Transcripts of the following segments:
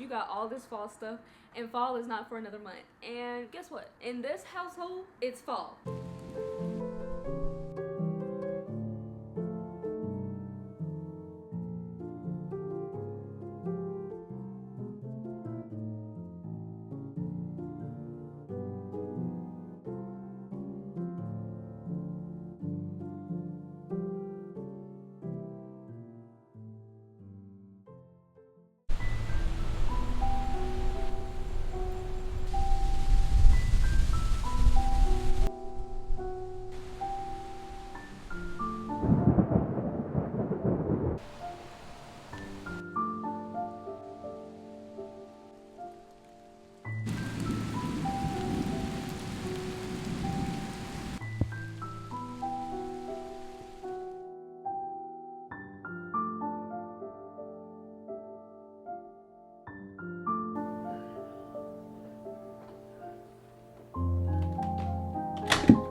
you got all this fall stuff, and fall is not for another month. And guess what? In this household, it's fall.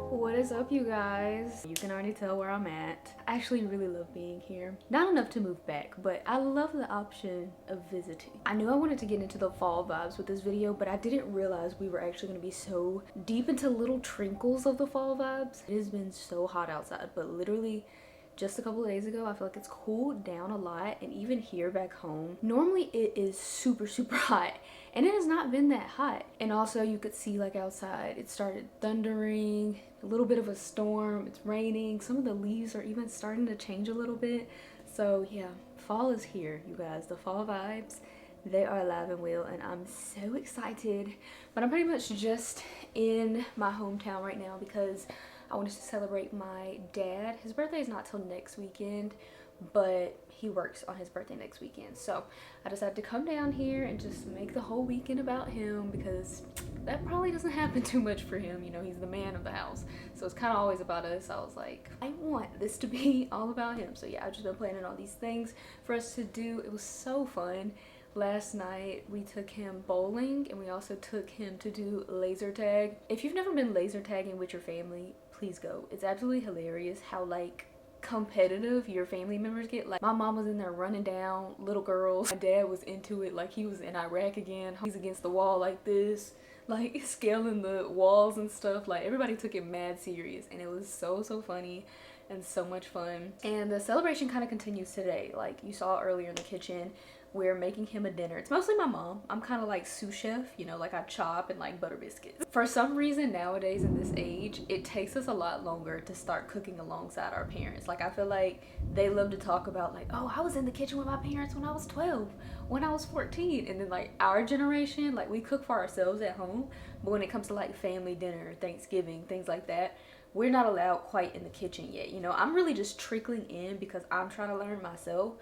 What is up, you guys? You can already tell where I'm at. I actually really love being here. Not enough to move back, but I love the option of visiting. I knew I wanted to get into the fall vibes with this video, but I didn't realize we were actually going to be so deep into little trinkles of the fall vibes. It has been so hot outside, but literally just a couple of days ago, I feel like it's cooled down a lot. And even here back home, normally it is super hot, and it has not been that hot. And also you could see, like, outside it started thundering, a little bit of a storm, it's raining, some of the leaves are even starting to change a little bit. So yeah, fall is here, you guys. The fall vibes, they are alive and well, and I'm so excited. But I'm pretty much just in my hometown right now because I wanted to celebrate my dad. His birthday is not till next weekend, but he works on his birthday next weekend. So I decided to come down here and just make the whole weekend about him, because that probably doesn't happen too much for him. You know, he's the man of the house. So it's kind of always about us. I was like, I want this to be all about him. So yeah, I've just been planning all these things for us to do. It was so fun. Last night we took him bowling, and we also took him to do laser tag. If you've never been laser tagging with your family, please go. It's absolutely hilarious how, like, competitive your family members get. Like, my mom was in there running down little girls. My dad was into it like he was in Iraq again. He's against the wall like this, like scaling the walls and stuff. Like, everybody took it mad serious, and it was so funny and so much fun. And the celebration kind of continues today. Like you saw earlier in the kitchen, we're making him a dinner. It's mostly my mom. I'm kind of like sous chef, you know, like I chop and like butter biscuits. For some reason nowadays in this age, it takes us a lot longer to start cooking alongside our parents. Like, I feel like they love to talk about, like, oh, I was in the kitchen with my parents when I was 12, when I was 14. And then, like, our generation, like, we cook for ourselves at home, but when it comes to like family dinner, Thanksgiving, things like that, we're not allowed quite in the kitchen yet. You know, I'm really just trickling in because I'm trying to learn myself.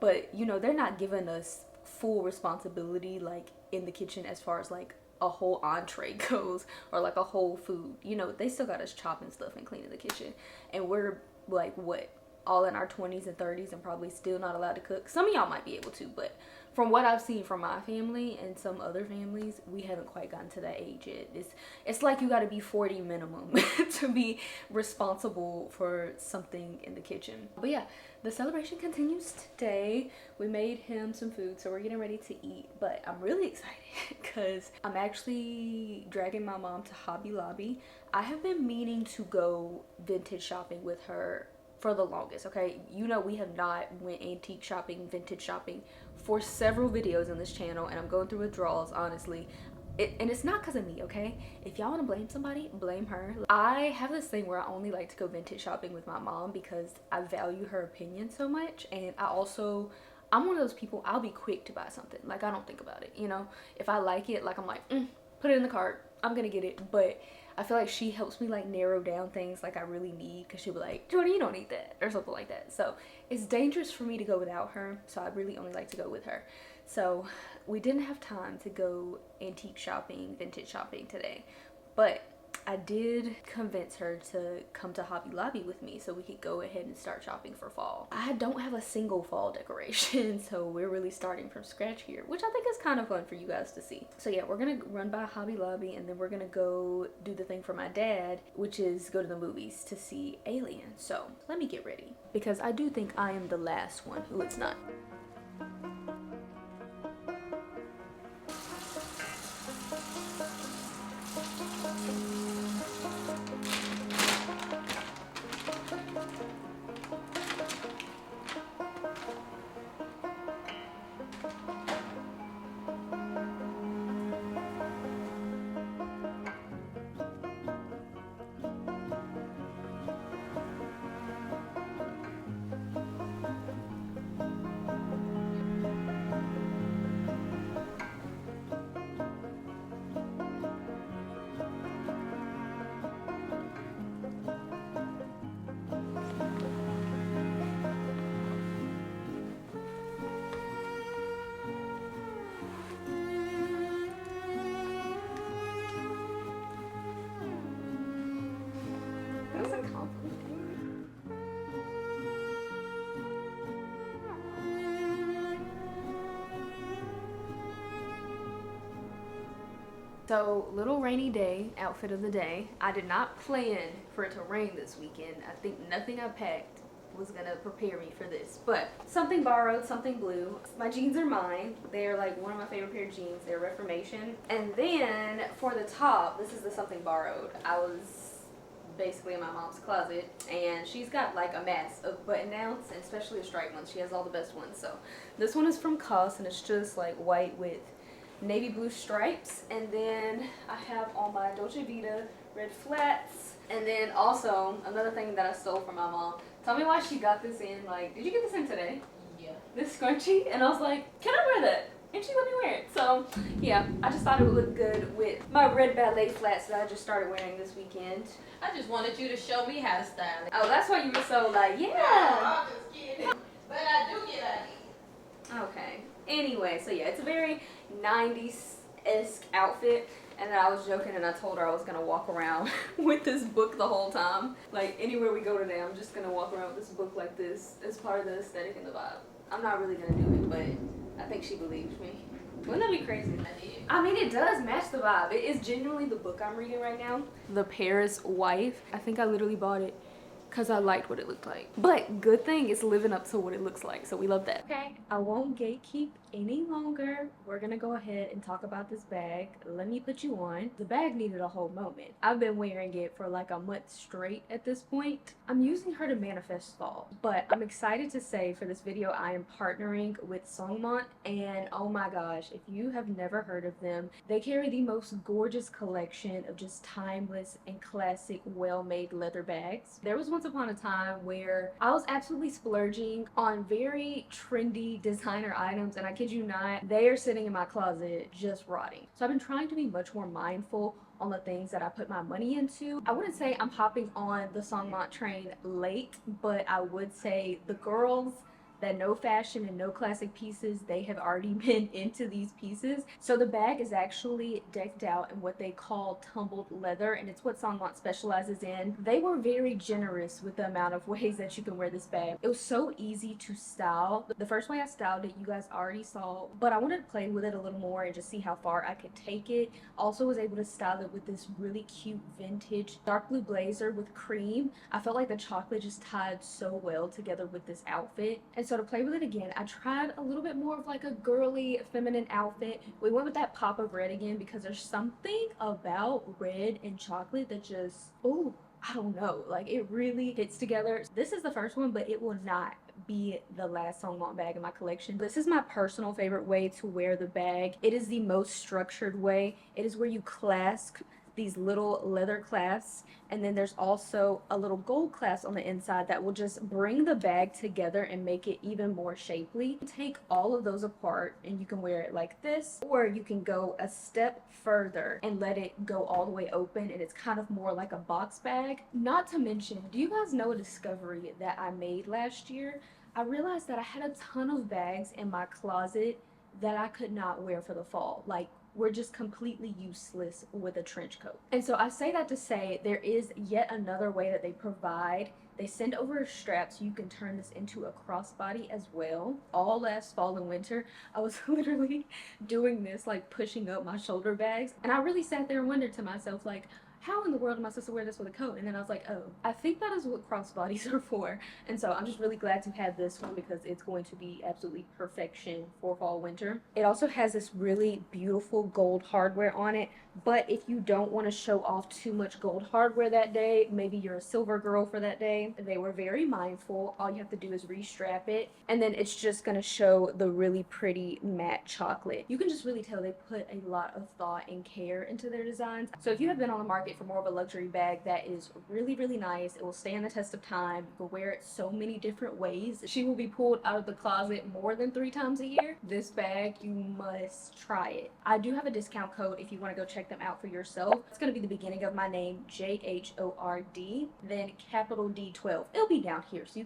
But, you know, they're not giving us full responsibility, like, in the kitchen as far as, like, a whole entree goes, or, like, a whole food. You know, they still got us chopping stuff and cleaning the kitchen. And we're, like, what, all in our 20s and 30s and probably still not allowed to cook. Some of y'all might be able to, but from what I've seen from my family and some other families, we haven't quite gotten to that age yet. It's like you got to be 40 minimum to be responsible for something in the kitchen. But yeah, the celebration continues today. We made him some food, so we're getting ready to eat. But I'm really excited because I'm actually dragging my mom to Hobby Lobby. I have been meaning to go vintage shopping with her for the longest, okay? You know, we have not went antique shopping, vintage shopping for several videos on this channel, and I'm going through withdrawals, honestly. And it's not because of me, okay? If y'all want to blame somebody, blame her. I have this thing where I only like to go vintage shopping with my mom because I value her opinion so much. And I'm one of those people, I'll be quick to buy something. Like, I don't think about it, you know? If I like it, like, I'm like, put it in the cart, I'm gonna get it. But I feel like she helps me, like, narrow down things like I really need, because she'll be like, Jordan, you don't need that, or something like that. So it's dangerous for me to go without her, so I really only like to go with her. So we didn't have time to go antique shopping, vintage shopping today, but I did convince her to come to Hobby Lobby with me so we could go ahead and start shopping for fall. I don't have a single fall decoration, so we're really starting from scratch here, which I think is kind of fun for you guys to see. So yeah, we're gonna run by Hobby Lobby, and then we're gonna go do the thing for my dad, which is go to the movies to see Alien. So let me get ready, because I do think I am the last one who it's not. So, little rainy day outfit of the day. I did not plan for it to rain this weekend. I think nothing I packed was gonna prepare me for this, but something borrowed, something blue. My jeans are mine. They're like one of my favorite pair of jeans. They're Reformation. And then for the top, this is the something borrowed. I was basically in my mom's closet, and she's got like a mass of button downs, and especially the striped ones. She has all the best ones. So this one is from COS, and it's just like white with navy blue stripes. And then I have on my Dolce Vita red flats. And then also another thing that I stole from my mom. Tell me why she got this in. Like, did you get this in today? Yeah. This scrunchie? And I was like, can I wear that? And she let me wear it. So yeah, I just thought it would look good with my red ballet flats that I just started wearing this weekend. I just wanted you to show me how to style it. Oh, that's why you were so like, yeah. No, I'm just kidding. But I do get ideas. Okay. Anyway, so yeah, it's a very 90s-esque outfit. And then I was joking, and I told her I was gonna walk around with this book the whole time. Like, anywhere we go today, I'm just gonna walk around with this book like this as part of the aesthetic and the vibe. I'm not really gonna do it, but I think she believes me. Wouldn't that be crazy? I mean, it does match the vibe. It is genuinely the book I'm reading right now. The Paris Wife. I think I literally bought it because I liked what it looked like. But good thing it's living up to what it looks like, so we love that. Okay, I won't gatekeep any longer. We're gonna go ahead and talk about this bag. Let me put you on. The bag needed a whole moment. I've been wearing it for like a month straight at this point. I'm using her to manifest fall, but I'm excited to say for this video I am partnering with Songmont, and oh my gosh, if you have never heard of them, they carry the most gorgeous collection of just timeless and classic well-made leather bags. There was once upon a time where I was absolutely splurging on very trendy designer items, and I kid you not, they are sitting in my closet just rotting. So I've been trying to be much more mindful on the things that I put my money into. I wouldn't say I'm hopping on the Songmont train late, but I would say the girls that know fashion and know classic pieces, they have already been into these pieces. So the bag is actually decked out in what they call tumbled leather, and it's what Songmont specializes in. They were very generous with the amount of ways that you can wear this bag. It was so easy to style. The first way I styled it, you guys already saw, but I wanted to play with it a little more and just see how far I could take it. Also was able to style it with this really cute vintage dark blue blazer with cream. I felt like the chocolate just tied so well together with this outfit. And so to play with it again, I tried a little bit more of like a girly feminine outfit. We went with that pop of red again because there's something about red and chocolate that just, oh, I don't know, like it really hits together. This is the first one, but it will not be the last Songmont bag in my collection. This is my personal favorite way to wear the bag. It is the most structured way. It is where you clasp these little leather clasps, and then there's also a little gold clasp on the inside that will just bring the bag together and make it even more shapely. Take all of those apart and you can wear it like this, or you can go a step further and let it go all the way open, and it's kind of more like a box bag. Not to mention, do you guys know a discovery that I made last year? I realized that I had a ton of bags in my closet that I could not wear for the fall. Like, we're just completely useless with a trench coat. And so I say that to say there is yet another way that they provide. They send over a strap so you can turn this into a crossbody as well. All last fall and winter, I was literally doing this, like pushing up my shoulder bags. And I really sat there and wondered to myself, like, how in the world am I supposed to wear this with a coat? And then I was like, oh, I think that is what crossbodies are for. And so I'm just really glad to have this one because it's going to be absolutely perfection for fall winter. It also has this really beautiful gold hardware on it, but if you don't want to show off too much gold hardware that day, maybe you're a silver girl for that day, they were very mindful. All you have to do is restrap it, and then it's just going to show the really pretty matte chocolate. You can just really tell they put a lot of thought and care into their designs. So if you have been on the market for more of a luxury bag that is really, really nice, it will stand the test of time, you can wear it so many different ways. She will be pulled out of the closet more than 3 times a year. This bag, you must try it. I do have a discount code if you want to go check them out for yourself. It's going to be the beginning of my name, JHORD, then capital D12. It'll be down here so you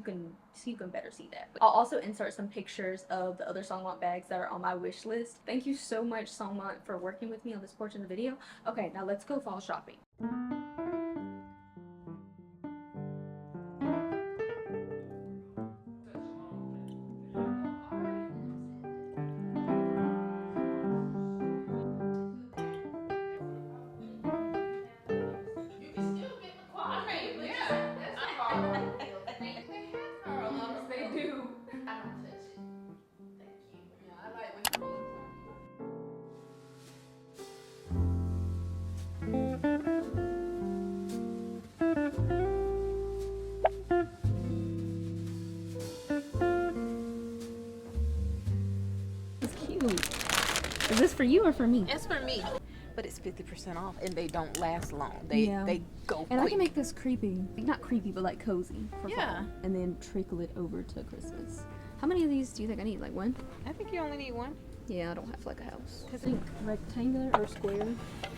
can better see that. I'll also insert some pictures of the other Songmont bags that are on my wish list. Thank you so much, Songmont, for working with me on this portion of the video. Okay, now let's go fall shopping. this for you or for me? It's for me. But it's 50% off and they don't last long. They go quick. And I can make this creepy. Not creepy, but like cozy for Yeah. fall. And then trickle it over to Christmas. How many of these do you think I need? Like one? I think you only need one. Yeah, I don't have like a house. I think rectangular or square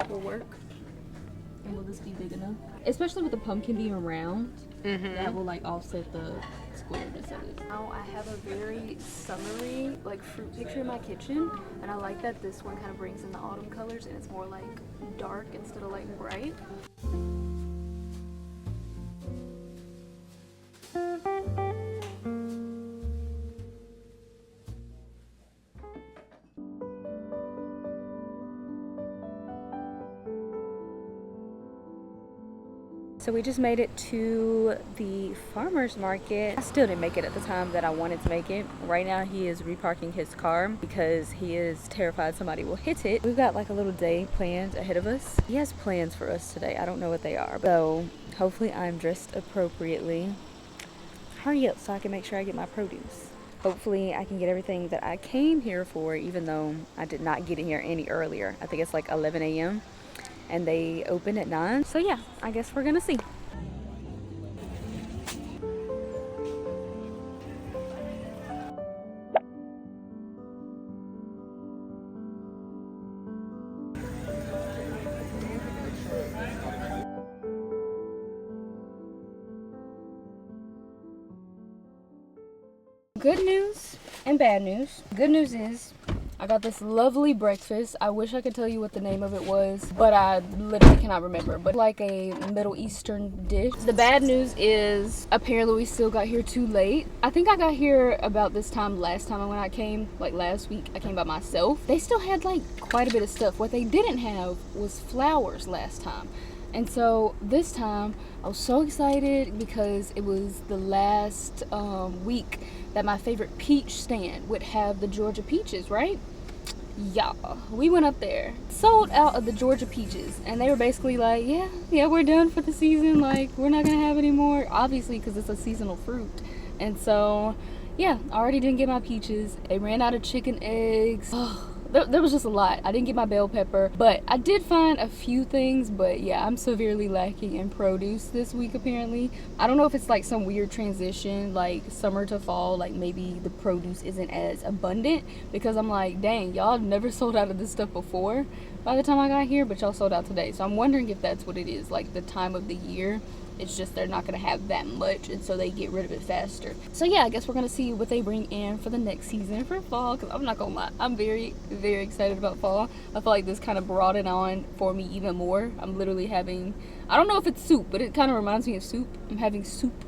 will work. And will this be big enough? Especially with the pumpkin being round, that will like offset the squareness of it. Now I have a very summery like fruit picture in my kitchen, and I like that this one kind of brings in the autumn colors and it's more like dark instead of like bright. So we just made it to the farmer's market. I still didn't make it at the time that I wanted to make it. Right now he is reparking his car because he is terrified somebody will hit it. We've got like a little day planned ahead of us. He has plans for us today. I don't know what they are. So hopefully I'm dressed appropriately. Hurry up so I can make sure I get my produce. Hopefully I can get everything that I came here for, even though I did not get in here any earlier. I think it's like 11 a.m. and they open at 9. So yeah, I guess we're gonna see. Good news and bad news. Good news is I got this lovely breakfast. I wish I could tell you what the name of it was, but I literally cannot remember. But like a Middle Eastern dish. The bad news is apparently we still got here too late. I think I got here about this time last time when I came, like last week, I came by myself. They still had like quite a bit of stuff. What they didn't have was flowers last time. And so this time I was so excited because it was the last week that my favorite peach stand would have the Georgia peaches, right? Yeah, we went up there, sold out of the Georgia peaches, and they were basically like, yeah, we're done for the season, like we're not gonna have any more, obviously because it's a seasonal fruit. And so yeah, I already didn't get my peaches. They ran out of chicken eggs. There was just a lot. I didn't get my bell pepper, but I did find a few things. But yeah, I'm severely lacking in produce this week apparently. I don't know if it's like some weird transition, like summer to fall, like maybe the produce isn't as abundant, because I'm like, dang, y'all never sold out of this stuff before by the time I got here, but y'all sold out today. So I'm wondering if that's what it is, like the time of the year. It's just they're not going to have that much, and so they get rid of it faster. So yeah, I guess we're going to see what they bring in for the next season for fall, because I'm not going to lie, I'm very, very excited about fall. I feel like this kind of brought it on for me even more. I'm literally having, I don't know if it's soup, but it kind of reminds me of soup. I'm having soup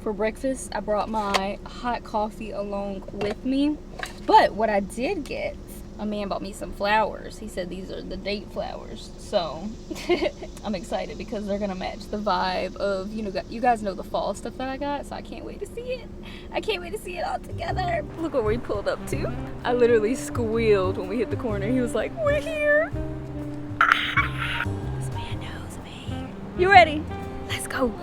for breakfast. I brought my hot coffee along with me. But what I did get, a man bought me some flowers. He said these are the date flowers. So I'm excited because they're gonna match the vibe of, you guys know the fall stuff that I got, so I can't wait to see it. I can't wait to see it all together. Look what we pulled up to. I literally squealed when we hit the corner. He was like, we're here. Ah, this man knows me. You ready? Let's go.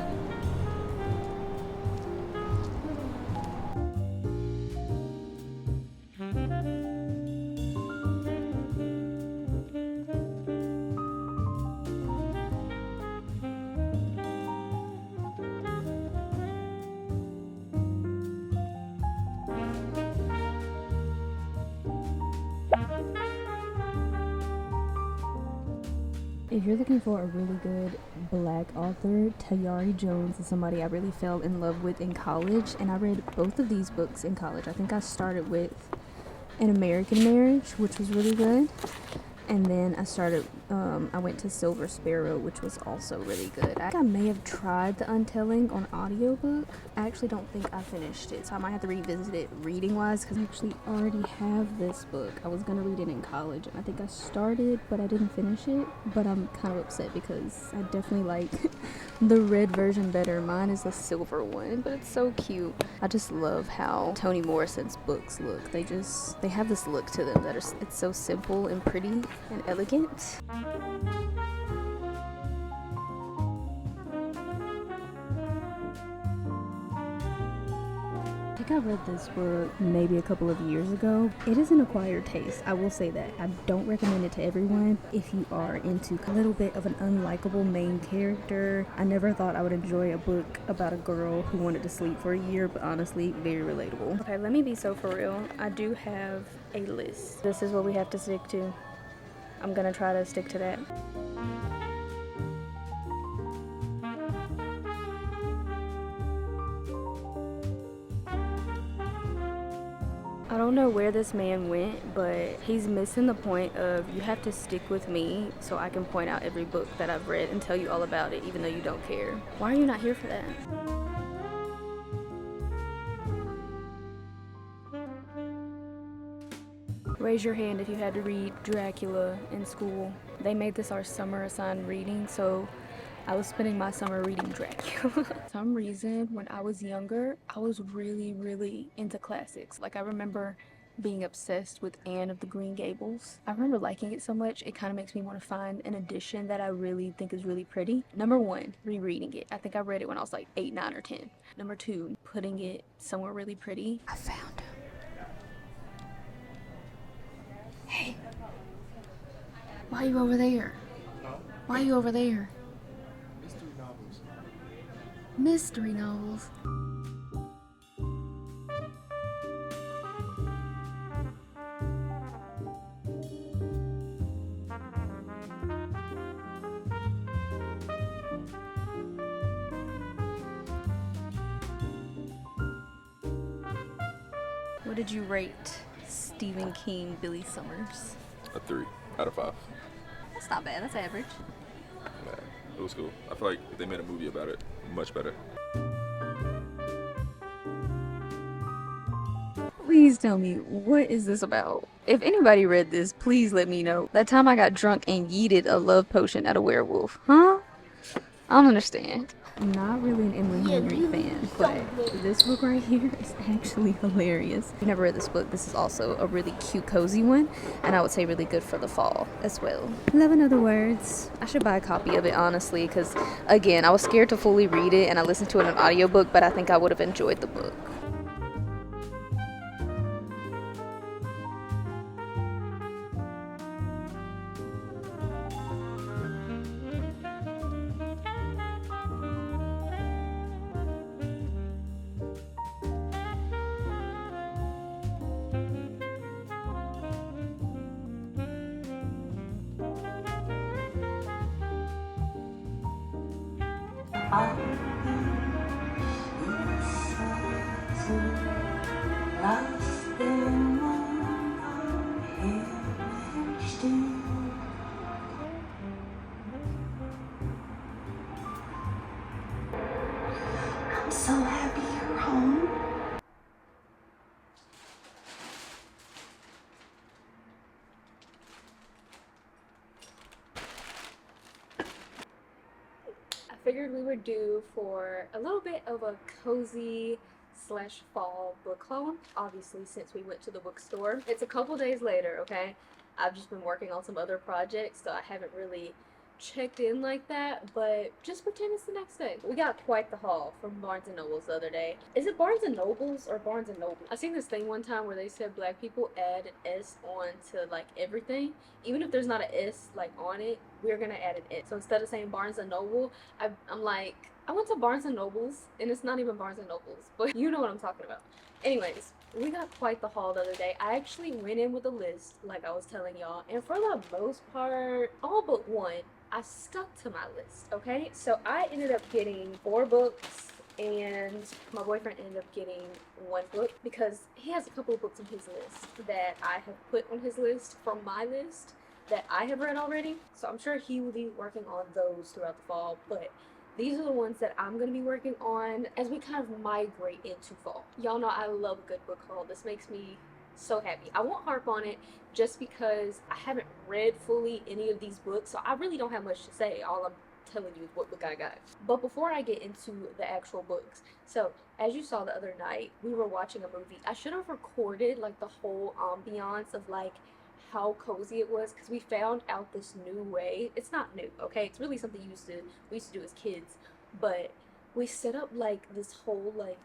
If you're looking for a really good black author, Tayari Jones is somebody I really fell in love with in college, and I read both of these books in college. I think I started with An American Marriage, which was really good, and then I went to Silver Sparrow, which was also really good. I think I may have tried The Untelling on audiobook. I actually don't think I finished it, so I might have to revisit it reading wise, because I actually already have this book. I was gonna read it in college, and I think I started, but I didn't finish it. But I'm kind of upset because I definitely like the red version better. Mine is the silver one, but it's so cute. I just love how Toni Morrison's books look. They have this look to them that it's so simple and pretty and elegant. think I read this book maybe a couple of years ago. It is an acquired taste, I will say that. I don't recommend it to everyone if you are into a little bit of an unlikable main character. I never thought I would enjoy a book about a girl who wanted to sleep for a year, but honestly, very relatable. Okay, let me be so for real. I do have a list. This is what we have to stick to. I'm gonna try to stick to that. I don't know where this man went, but he's missing the point of you have to stick with me so I can point out every book that I've read and tell you all about it even though you don't care. Why are you not here for that? Raise your hand if you had to read Dracula in school. They made this our summer assigned reading, so I was spending my summer reading Dracula. For some reason, when I was younger, I was really into classics. Like, I remember being obsessed with Anne of the Green Gables. I remember liking it so much, it kind of makes me want to find an edition that I really think is really pretty. Number one, rereading it. I think I read it when I was like 8, 9, or 10. Number two, putting it somewhere really pretty. I found him. Hey, why are you over there? Why are you over there? Mystery novels. What did you rate Stephen King, Billy Summers? A 3 out of 5. That's not bad. That's average. Yeah, it was cool. I feel like if they made a movie about it, much better. Please tell me, what is this about? If anybody read this, please let me know. That time I got drunk and yeeted a love potion at a werewolf. Huh? I don't understand. I'm not really an Emily Henry fan, but this book right here is actually hilarious. I've never read this book. This is also a really cute, cozy one, and I would say really good for the fall as well. Love in Other Words. I should buy a copy of it, honestly, because, again, I was scared to fully read it, and I listened to it in an audiobook, but I think I would have enjoyed the book. I'm so happy you're home. I figured we were due for a little bit of a cozy slash fall book haul, obviously, since we went to the bookstore. It's a couple days later, okay? I've just been working on some other projects, so I haven't really checked in like that, but just pretend it's the next day. We got quite the haul from Barnes & Noble's the other day. Is it Barnes & Noble's or Barnes & Noble? I seen this thing one time where they said black people add an S on to like everything. Even if there's not an S like on it, we're gonna add an S. So instead of saying Barnes & Noble, I'm like, I went to Barnes & Noble's, and it's not even Barnes & Noble's, but you know what I'm talking about. Anyways, we got quite the haul the other day. I actually went in with a list, like I was telling y'all, and for the most part, all but one, I stuck to my list, okay? So I ended up getting 4 books, and my boyfriend ended up getting 1 book because he has a couple of books on his list that I have put on his list from my list that I have read already. So I'm sure he will be working on those throughout the fall, but these are the ones that I'm going to be working on as we kind of migrate into fall. Y'all know I love a good book haul. This makes me so happy. I won't harp on it just because I haven't read fully any of these books, so I really don't have much to say. All I'm telling you is what book I got. But before I get into the actual books, so as you saw the other night, we were watching a movie. I should have recorded like the whole ambiance of like how cozy it was, because we found out this new way. It's not new, okay? It's really something we used to do as kids, but we set up like this whole like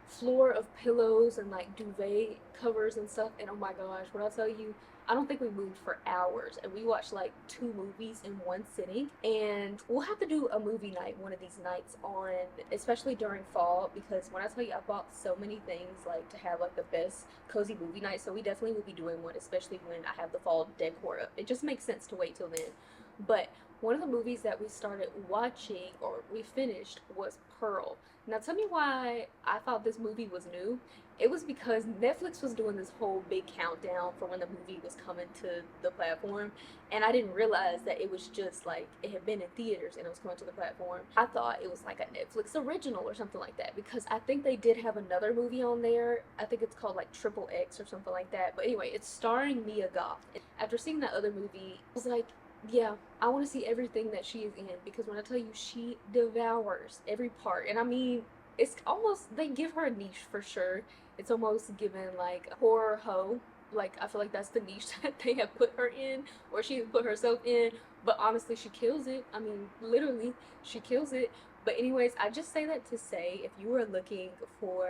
floor of pillows and like duvet covers and stuff. And oh my gosh, when I tell you, I don't think we moved for hours, and we watched like 2 movies in one sitting. And we'll have to do a movie night one of these nights on, especially during fall, because when I tell you, I bought so many things like to have like the best cozy movie night. So we definitely will be doing one, especially when I have the fall decor up. It just makes sense to wait till then. But one of the movies that we started watching, or we finished, was Pearl. Now tell me why I thought this movie was new. It was because Netflix was doing this whole big countdown for when the movie was coming to the platform, and I didn't realize that it was just like it had been in theaters and it was coming to the platform. I thought it was like a Netflix original or something like that, because I think they did have another movie on there. I think it's called like Triple X or something like that. But anyway, it's starring Mia Goth. After seeing that other movie, I was like, yeah, I want to see everything that she is in, because when I tell you, she devours every part. And I mean, it's almost, they give her a niche for sure. It's almost given like horror hoe. Like, I feel like that's the niche that they have put her in, or she has put herself in. But honestly, she kills it. I mean, literally, she kills it. But anyways, I just say that to say, if you are looking for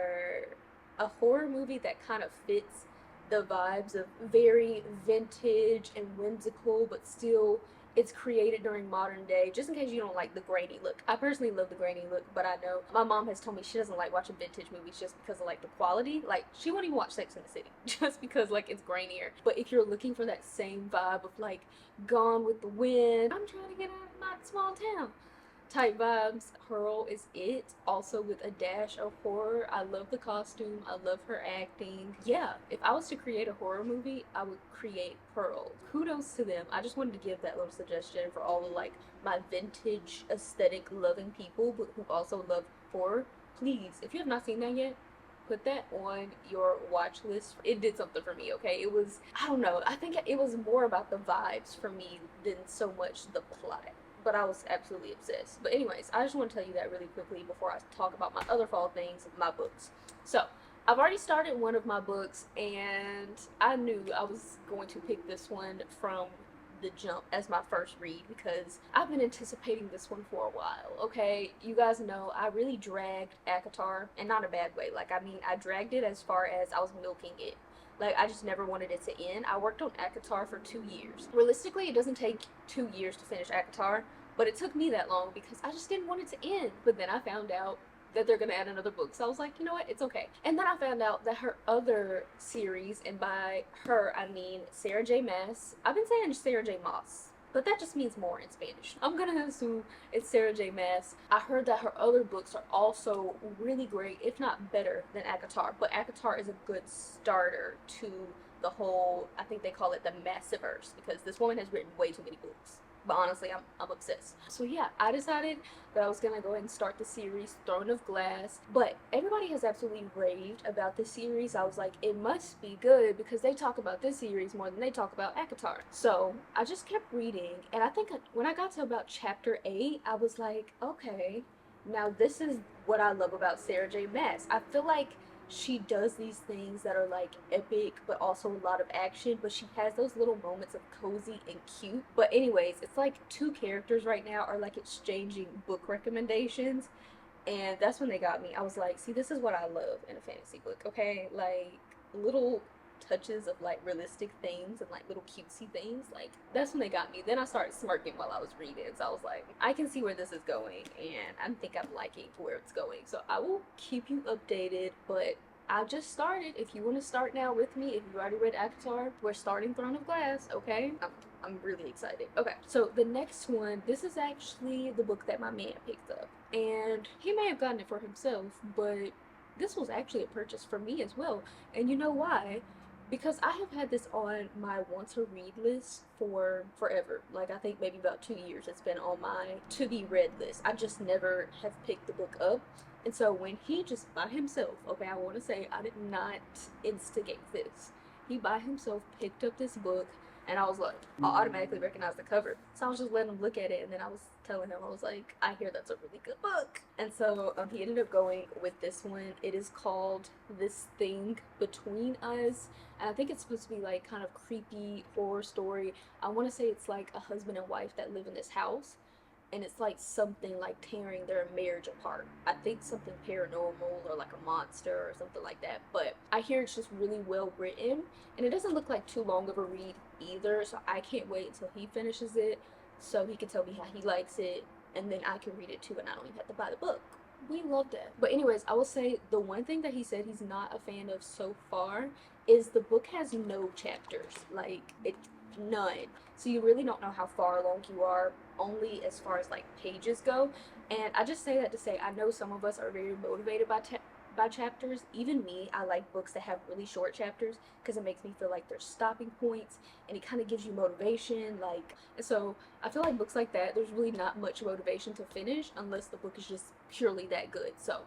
a horror movie that kind of fits the vibes of very vintage and whimsical, but still it's created during modern day, just in case you don't like the grainy look. I personally love the grainy look, but I know my mom has told me she doesn't like watching vintage movies just because of like the quality. Like, she won't even watch Sex in the City just because like it's grainier. But if you're looking for that same vibe of like Gone with the Wind, I'm trying to get out of my small town type vibes, Pearl is it. Also with a dash of horror. I love the costume, I love her acting. Yeah, if I was to create a horror movie, I would create Pearl. Kudos to them. I just wanted to give that little suggestion for all of like my vintage aesthetic loving people, but who also love horror. Please, if you have not seen that yet, put that on your watch list. It did something for me, okay? It was, I don't know, I think it was more about the vibes for me than so much the plot. But I was absolutely obsessed. But anyways, I just want to tell you that really quickly before I talk about my other fall things, my books. So, I've already started one of my books, and I knew I was going to pick this one from the jump as my first read, because I've been anticipating this one for a while, okay? You guys know I really dragged ACOTAR, and not in a bad way. Like, I mean, I dragged it as far as I was milking it. Like, I just never wanted it to end. I worked on ACOTAR for 2 years. Realistically, it doesn't take 2 years to finish ACOTAR, but it took me that long because I just didn't want it to end. But then I found out that they're gonna add another book, so I was like, you know what, it's okay. And then I found out that her other series, and by her I mean Sarah J Maas. I've been saying Sarah J Maas, but that just means more in Spanish. I'm gonna assume it's Sarah J Maas. I heard that her other books are also really great, if not better than ACOTAR, but ACOTAR is a good starter to the whole, I think they call it the Massiverse, because this woman has written way too many books. But honestly, I'm obsessed. So yeah, I decided that I was gonna go ahead and start the series Throne of Glass. But everybody has absolutely raved about this series. I was like, it must be good because they talk about this series more than they talk about ACOTAR. So I just kept reading, and I think when I got to about chapter 8, I was like, okay, now this is what I love about Sarah J Maas. I feel like she does these things that are like epic but also a lot of action, but she has those little moments of cozy and cute. But anyways, it's like 2 characters right now are like exchanging book recommendations, and that's when they got me. I was like, see, this is what I love in a fantasy book, okay? Like little touches of like realistic things and like little cutesy things. Like, that's when they got me. Then I started smirking while I was reading, so I was like, I can see where this is going, and I think I'm liking where it's going. So I will keep you updated, but I just started. If you want to start now with me, if you already read ACOTAR, we're starting Throne of Glass, okay? I'm really excited. Okay, so the next one, this is actually the book that my man picked up, and he may have gotten it for himself, but this was actually a purchase for me as well. And you know why? Because I have had this on my want to read list for forever. Like, I think maybe about 2 years it's been on my to be read list. I just never have picked the book up. And so when he just by himself, okay, I want to say I did not instigate this. He by himself picked up this book, and I was like, I automatically recognized the cover. So I was just letting him look at it, and then I was telling him, I was like, I hear that's a really good book. And so he ended up going with this one. It is called This Thing Between Us, and I think it's supposed to be like kind of creepy horror story. I want to say it's like a husband and wife that live in this house, and it's like something like tearing their marriage apart. I think something paranormal or like a monster or something like that, but I hear it's just really well written, and it doesn't look like too long of a read either, so I can't wait until he finishes it so he can tell me how he likes it, and then I can read it too, and I don't even have to buy the book. We love that. But anyways, I will say the one thing that he said he's not a fan of so far is the book has no chapters. Like, none. So you really don't know how far along you are, only as far as like pages go. And I just say that to say I know some of us are very motivated by chapters. Even me, I like books that have really short chapters because it makes me feel like there's stopping points and it kind of gives you motivation. Like, and so I feel like books like that, there's really not much motivation to finish unless the book is just purely that good. So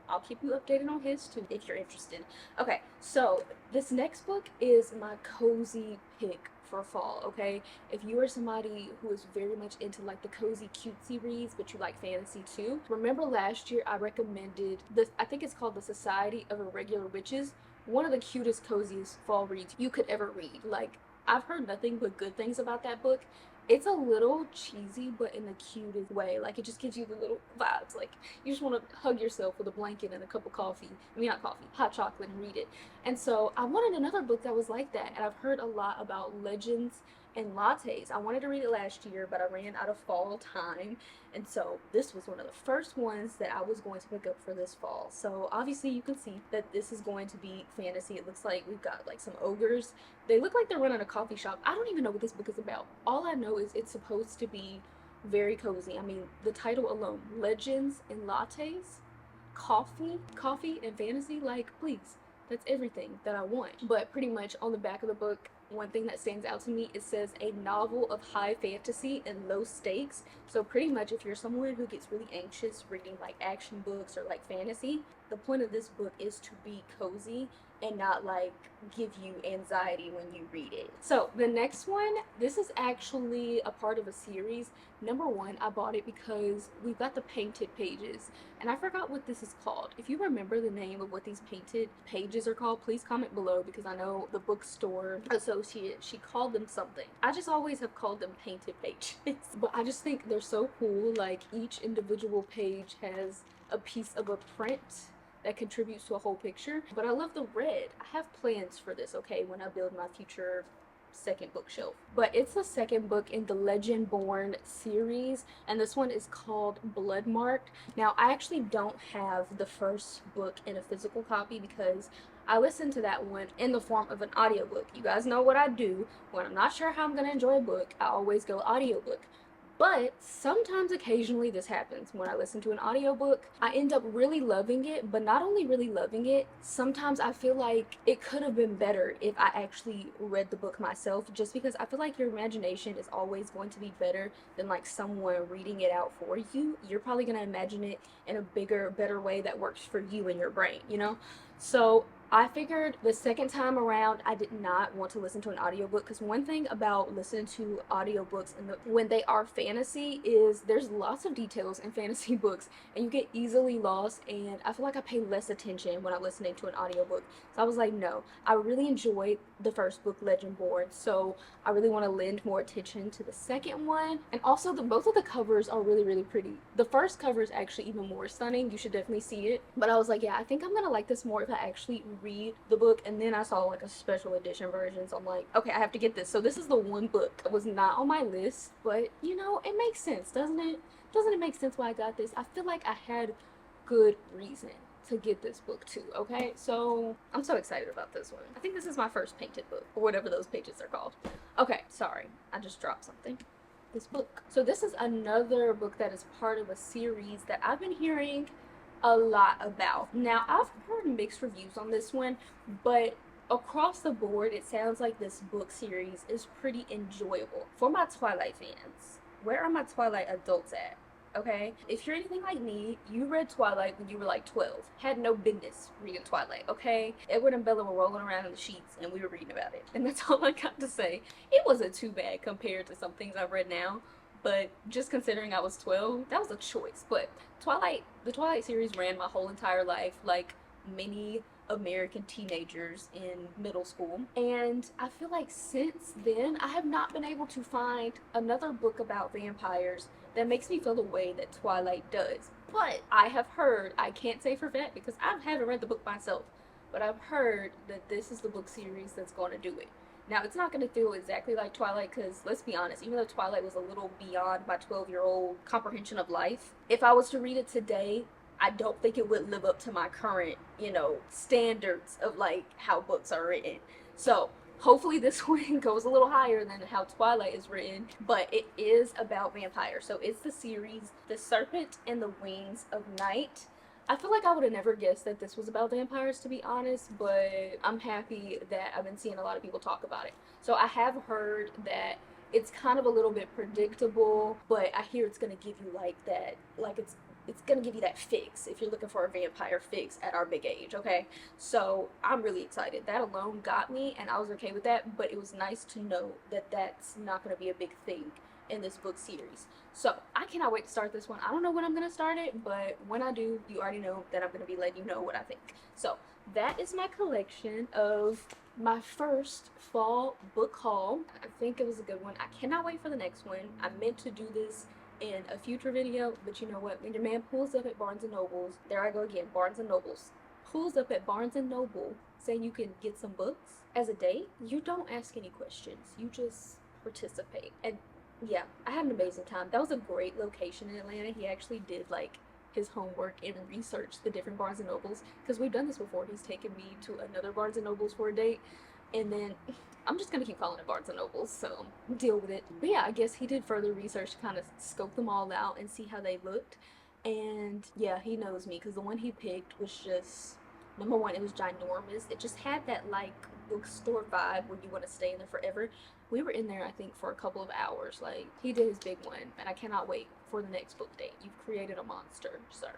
I'll keep you updated on his too if you're interested. Okay, so this next book is my cozy pick for fall. Okay, if you are somebody who is very much into like the cozy cutesy reads but you like fantasy too, remember last year I recommended this, I think it's called The Society of Irregular Witches, one of the cutest coziest fall reads you could ever read. Like, I've heard nothing but good things about that book. It's a little cheesy, but in the cutest way. Like, it just gives you the little vibes. Like, you just want to hug yourself with a blanket and a cup of coffee. I mean, not coffee, hot chocolate, and read it. And so I wanted another book that was like that. And I've heard a lot about legends and lattes. I wanted to read it last year, but I ran out of fall time. And so this was one of the first ones that I was going to pick up for this fall. So obviously you can see that this is going to be fantasy. It looks like we've got like some ogres. They look like they're running a coffee shop. I don't even know what this book is about. All I know is it's supposed to be very cozy. I mean, the title alone, Legends and Lattes, coffee and fantasy, like, please, that's everything that I want. But pretty much on the back of the book, one thing that stands out to me, it says a novel of high fantasy and low stakes. So pretty much if you're someone who gets really anxious reading like action books or like fantasy, the point of this book is to be cozy and not like give you anxiety when you read it. So the next one, this is actually a part of a series. Number one, I bought it because we've got the painted pages, and I forgot what this is called. If you remember the name of what these painted pages are called, please comment below, because I know the bookstore associate, she called them something. I just always have called them painted pages. But I just think they're so cool. Like, each individual page has a piece of a print that contributes to a whole picture. But I love the red. I have plans for this, okay, when I build my future second bookshelf. But it's the second book in the Legendborn series, and this one is called Bloodmarked. Now, I actually don't have the first book in a physical copy because I listened to that one in the form of an audiobook. You guys know what I do when I'm not sure how I'm gonna enjoy a book. I always go audiobook. But sometimes, occasionally, this happens. When I listen to an audiobook, I end up really loving it, but not only really loving it, sometimes I feel like it could have been better if I actually read the book myself, just because I feel like your imagination is always going to be better than like someone reading it out for you. You're probably going to imagine it in a bigger, better way that works for you in your brain, you know? So I figured the second time around I did not want to listen to an audiobook, because one thing about listening to audiobooks and when they are fantasy is there's lots of details in fantasy books and you get easily lost, and I feel like I pay less attention when I'm listening to an audiobook. So I was like, no, I really enjoyed the first book, Legendborn, so I really want to lend more attention to the second one. And also both of the covers are really, really pretty. The first cover is actually even more stunning. You should definitely see it. But I was like, yeah, I think I'm gonna like this more if I actually read the book. And then I saw like a special edition version, so I'm like, okay, I have to get this. So this is the one book that was not on my list, but you know, it makes sense, doesn't it? Doesn't it make sense why I got this? I feel like I had good reason to get this book too, okay? So I'm so excited about this one. I think this is my first painted book, or whatever those pages are called. Okay, sorry, I just dropped something. This book. So this is another book that is part of a series that I've been hearing a lot about. Now, I've heard mixed reviews on this one, but across the board, it sounds like this book series is pretty enjoyable. For my Twilight fans, where are my Twilight adults at? Okay, if you're anything like me, you read Twilight when you were like 12. Had no business reading Twilight, okay? Edward and Bella were rolling around in the sheets and we were reading about it. And that's all I got to say. It wasn't too bad compared to some things I've read now, but just considering I was 12, that was a choice. But Twilight, the Twilight series ran my whole entire life like many American teenagers in middle school. And I feel like since then, I have not been able to find another book about vampires that makes me feel the way that Twilight does. But I have heard, I can't say for fact because I haven't read the book myself, but I've heard that this is the book series that's going to do it. Now, it's not going to feel exactly like Twilight because, let's be honest, even though Twilight was a little beyond my 12-year-old comprehension of life, if I was to read it today, I don't think it would live up to my current, standards of, like, how books are written. So, hopefully this one goes a little higher than how Twilight is written, but it is about vampires. So, it's the series The Serpent and the Wings of Night. I feel like I would have never guessed that this was about vampires, to be honest, but I'm happy that I've been seeing a lot of people talk about it. So I have heard that it's kind of a little bit predictable, but I hear it's going to give you like that, like it's going to give you that fix if you're looking for a vampire fix at our big age, okay? So I'm really excited. That alone got me, and I was okay with that, but it was nice to know that that's not going to be a big thing in this book series. So I cannot wait to start this one. I don't know when I'm going to start it, but when I do, you already know that I'm going to be letting you know what I think. So that is my collection of my first fall book haul. I think it was a good one. I cannot wait for the next one. I meant to do this in a future video, but you know what? When your man pulls up at Barnes & Noble's, there I go again, Barnes & Noble's, pulls up at Barnes & Noble saying you can get some books as a date, you don't ask any questions. You just participate. And yeah, I had an amazing time. That was a great location in Atlanta. He actually did like his homework and researched the different Barnes & Nobles because we've done this before. He's taken me to another Barnes & Nobles for a date, and then I'm just gonna keep calling it Barnes & Nobles, so deal with it. But yeah, I guess he did further research to kind of scope them all out and see how they looked. And yeah, he knows me because the one he picked was just, number one, it was ginormous. It just had that like bookstore vibe where you want to stay in there forever. We were in there, I think, for a couple of hours. Like, he did his big one, and I cannot wait for the next book date. You've created a monster, sir.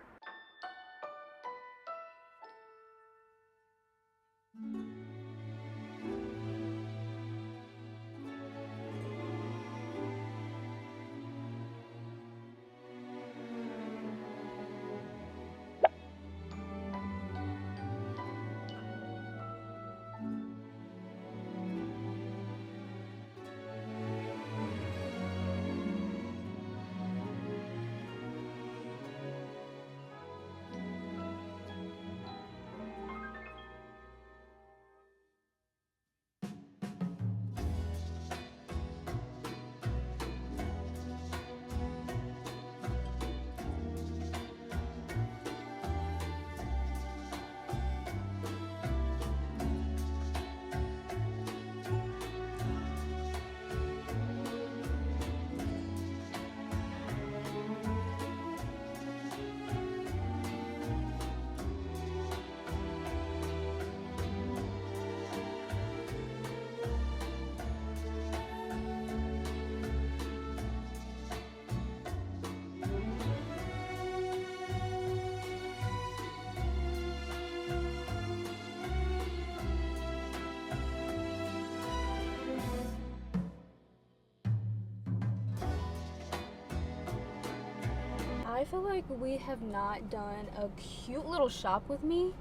I feel like we have not done a cute little shop with me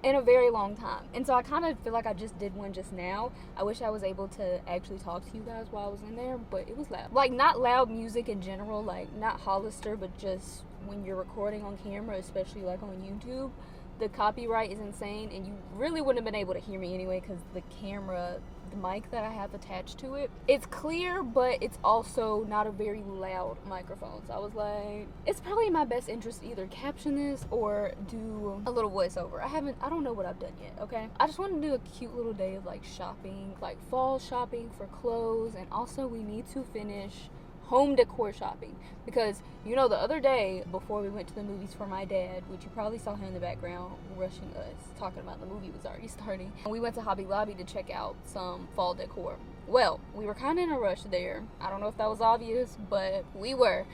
in a very long time, and so I kind of feel like I just did one just now. I wish I was able to actually talk to you guys while I was in there, but it was loud. Like, not loud music in general, like not Hollister, but just when you're recording on camera, especially like on YouTube, the copyright is insane, and you really wouldn't have been able to hear me anyway because the camera, the mic that I have attached to it, it's clear, but it's also not a very loud microphone. So I was like, it's probably in my best interest to either caption this or do a little voiceover. I don't know what I've done yet, okay? I just want to do a cute little day of like shopping, like fall shopping for clothes, and also we need to finish home decor shopping because, you know, the other day before we went to the movies for my dad, which you probably saw him in the background rushing us, talking about the movie was already starting, we went to Hobby Lobby to check out some fall decor. Well, we were kind of in a rush there. I don't know if that was obvious, but we were.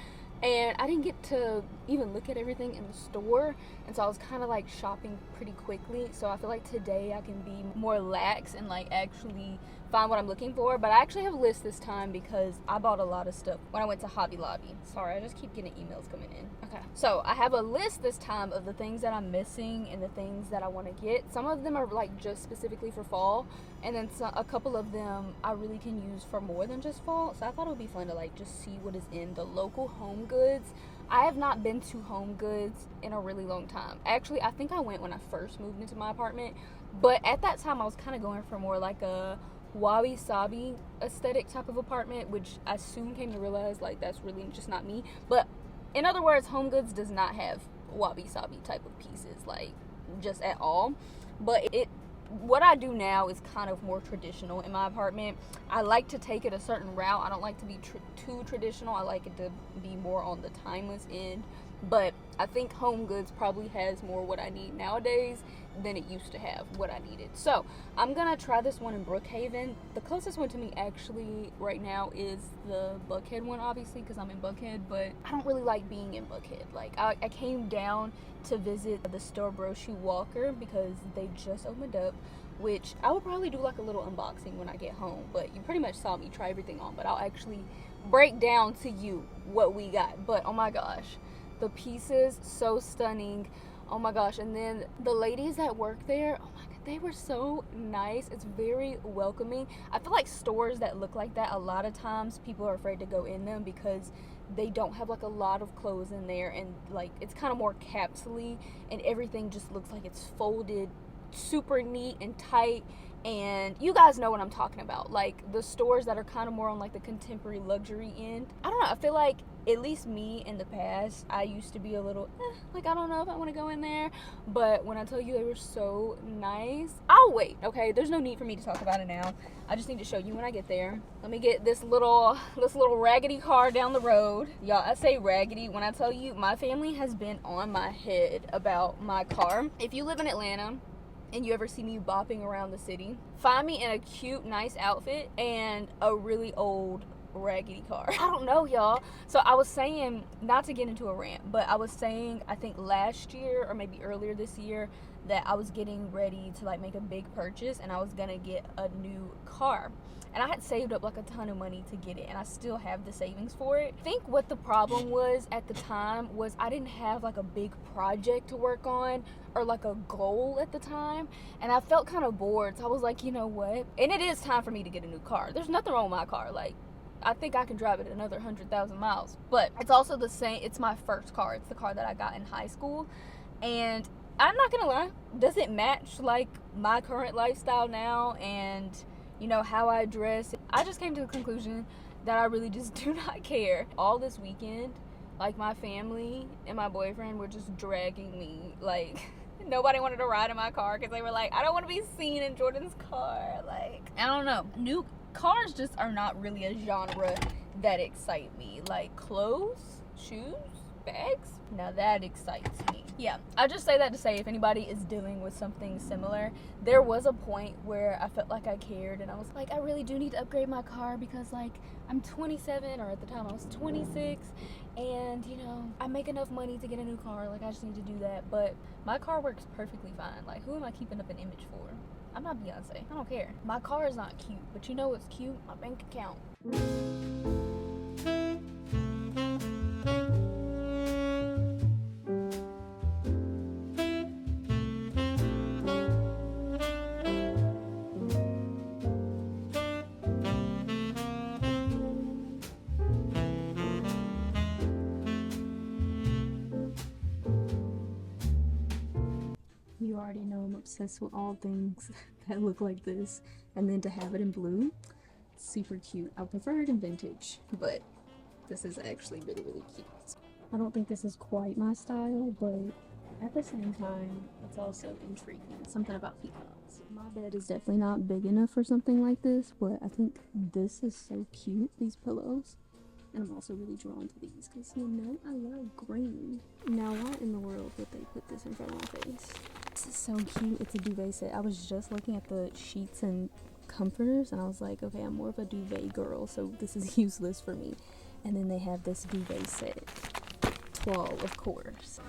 And I didn't get to even look at everything in the store, and so I was kind of like shopping pretty quickly. So I feel like today I can be more lax and like actually find what I'm looking for. But I actually have a list this time because I bought a lot of stuff when I went to Hobby Lobby. Sorry, I just keep getting emails coming in. Okay, so I have a list this time of the things that I'm missing and the things that I want to get. Some of them are like just specifically for fall, and then a couple of them I really can use for more than just fall. So I thought it would be fun to like just see what is in the local HomeGoods. I have not been to HomeGoods in a really long time. Actually, I think I went when I first moved into my apartment, but at that time I was kind of going for more like a wabi-sabi aesthetic type of apartment, which I soon came to realize like that's really just not me. But in other words, HomeGoods does not have wabi-sabi type of pieces, like just at all. But what I do now is kind of more traditional in my apartment. I like to take it a certain route. I don't like to be too traditional. I like it to be more on the timeless end. But I think HomeGoods probably has more what I need nowadays than it used to have what I needed. So I'm gonna try this one in Brookhaven. The closest one to me actually right now is the Buckhead one, obviously, because I'm in Buckhead, but I don't really like being in Buckhead. Like I came down to visit the store Brochu Walker because they just opened up, which I will probably do like a little unboxing when I get home. But you pretty much saw me try everything on, but I'll actually break down to you what we got. But oh my gosh, the pieces, so stunning. Oh my gosh. And then the ladies that work there, oh my god, they were so nice. It's very welcoming. I feel like stores that look like that, a lot of times people are afraid to go in them because they don't have like a lot of clothes in there, and like it's kind of more capsule-y, and everything just looks like it's folded super neat and tight. And you guys know what I'm talking about, like the stores that are kind of more on like the contemporary luxury end. I don't know, I feel like at least me in the past, I used to be a little like I don't know if I want to go in there, but when I tell you they were so nice, I'll wait. Okay, there's no need for me to talk about it now. I just need to show you when I get there. Let me get this little raggedy car down the road. Y'all, I say raggedy when I tell you my family has been on my head about my car. If you live in Atlanta and you ever see me bopping around the city, find me in a cute, nice outfit and a really old, raggedy car. I don't know, y'all. So I was saying, not to get into a rant, but I was saying, I think last year or maybe earlier this year, that I was getting ready to like make a big purchase and I was gonna get a new car. And I had saved up like a ton of money to get it, and I still have the savings for it. I think what the problem was at the time was I didn't have like a big project to work on or like a goal at the time, and I felt kind of bored. So I was like, you know what? And it is time for me to get a new car. There's nothing wrong with my car. Like, I think I can drive it another 100,000 miles. But it's also the same, it's my first car. It's the car that I got in high school. And I'm not gonna lie, does it match like my current lifestyle now and you know how I dress? I just came to the conclusion that I really just do not care. All this weekend, like my family and my boyfriend were just dragging me. Like nobody wanted to ride in my car because they were like, I don't want to be seen in Jordan's car. Like, I don't know. New cars just are not really a genre that excite me. Like clothes, shoes, bags, now that excites me. Yeah, I just say that to say if anybody is dealing with something similar, there was a point where I felt like I cared and I was like, I really do need to upgrade my car because like I'm 27, or at the time I was 26, and you know I make enough money to get a new car. Like I just need to do that. But my car works perfectly fine. Like who am I keeping up an image for? I'm not Beyonce. I don't care. My car is not cute, but you know what's cute? My bank account. You already know I'm obsessed with all things that look like this, and then to have it in blue, it's super cute. I prefer it in vintage, but this is actually really, really cute. I don't think this is quite my style, but at the same time, it's also intriguing. Something about peacocks. My bed is definitely not big enough for something like this, but I think this is so cute, these pillows. And I'm also really drawn to these because, you know, I love green. Now, why in the world would they put this in front of my face? This is so cute. It's a duvet set. I was just looking at the sheets and comforters and I was like, okay, I'm more of a duvet girl, so this is useless for me. And then they have this duvet set. 12, of course.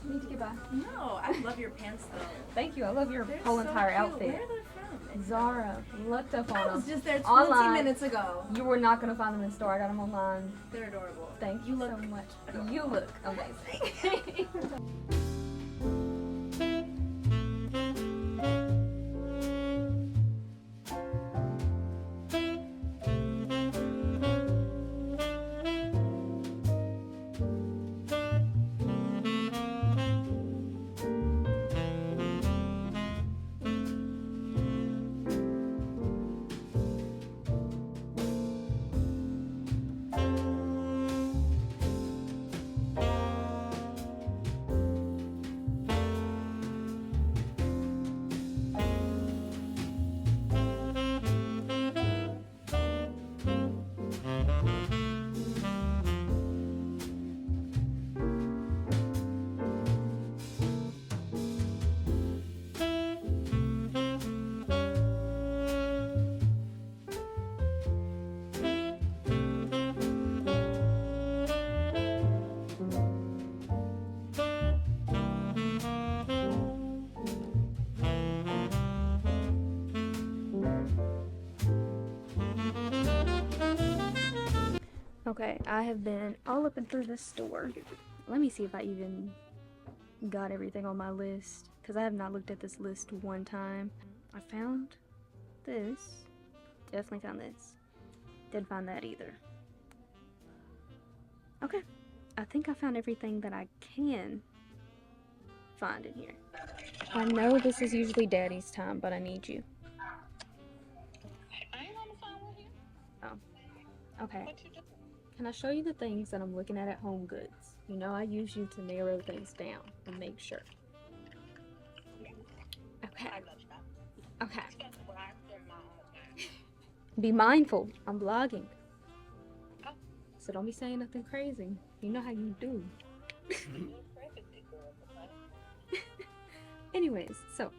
You need to get by. No, I love your pants though. Thank you. I love your whole entire outfit. Where are they from? Zara, looked up on I them. was just there 20 Online. minutes ago. You were not gonna find them in the store. I got them online. They're adorable. Thank you so much. You look amazing. Okay, I have been all up and through this store. Let me see if I even got everything on my list, because I have not looked at this list one time. I found this. Definitely found this. Didn't find that either. Okay, I think I found everything that I can find in here. I know this is usually Daddy's time, but I need you. I ain't on the phone with you. Oh, okay. What you doing? Can I show you the things that I'm looking at HomeGoods? You know, I use you to narrow things down and make sure. Okay. I love you. Okay. That's where I spend my own time. Be mindful. I'm vlogging. Oh. So don't be saying nothing crazy. You know how you do. You're crazy, girl, okay? Anyways, so.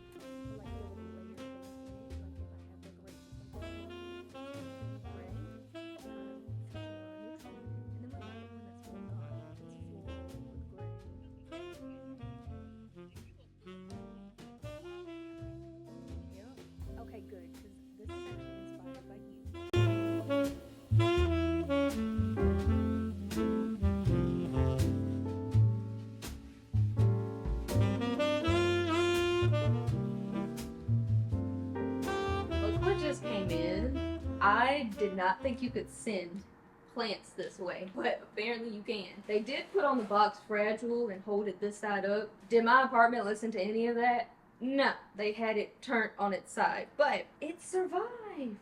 Okay, good, because this is actually inspired by you. Look what just came in. I did not think you could send plants this way, but apparently you can. They did put on the box fragile and hold it this side up. Did my apartment listen to any of that? No, they had it turned on its side, but it survived.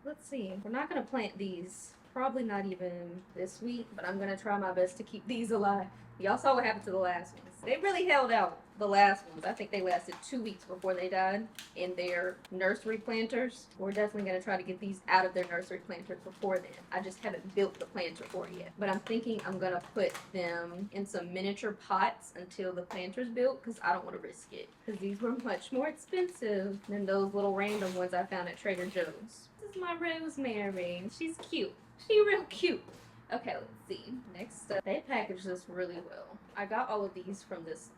Let's see. We're not gonna plant these. Probably not even this week, but I'm gonna try my best to keep these alive. Y'all saw what happened to the last ones. They really held out, the last ones. I think they lasted 2 weeks before they died in their nursery planters. We're definitely gonna try to get these out of their nursery planters before then. I just haven't built the planter for it yet. But I'm thinking I'm gonna put them in some miniature pots until the planter's built, because I don't want to risk it. Because these were much more expensive than those little random ones I found at Trader Joe's. This is my rosemary. She's cute. She real cute. Okay, let's see. Next up, they packaged this really well. I got all of these from this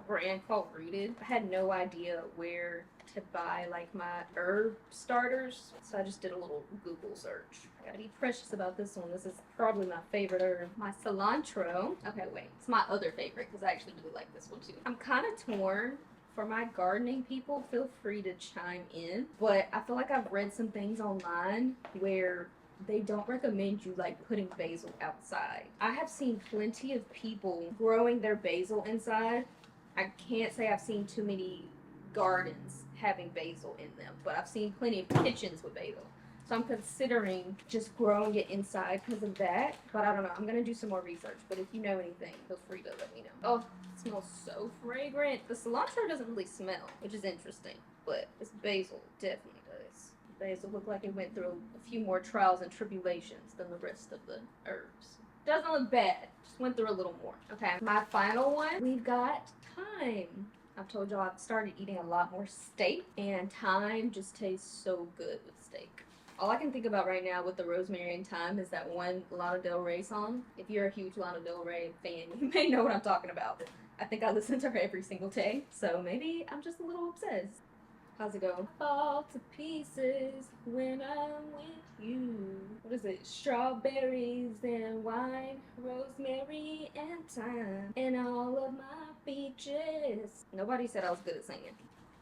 brand called Rooted. I had no idea where to buy like my herb starters, so I just did a little Google search. I gotta be precious about this one. This is probably my favorite herb. My cilantro. Okay, wait. It's my other favorite because I actually really like this one too. I'm kind of torn. For my gardening people, feel free to chime in. But I feel like I've read some things online where they don't recommend you like putting basil outside. I have seen plenty of people growing their basil inside. I can't say I've seen too many gardens having basil in them, but I've seen plenty of kitchens with basil. So I'm considering just growing it inside because of that. But I don't know. I'm going to do some more research. But if you know anything, feel free to let me know. Oh, it smells so fragrant. The cilantro doesn't really smell, which is interesting. But this basil definitely does. Basil looked like it went through a few more trials and tribulations than the rest of the herbs. Doesn't look bad. Just went through a little more. Okay, my final one. We've got thyme. I've told y'all I've started eating a lot more steak. And thyme just tastes so good with steak. All I can think about right now with the rosemary and thyme is that one Lana Del Rey song. If you're a huge Lana Del Rey fan, you may know what I'm talking about. I think I listen to her every single day, so maybe I'm just a little obsessed. How's it go? Fall to pieces when I'm with you. What is it? Strawberries and wine, rosemary and thyme, and all of my beaches. Nobody said I was good at singing.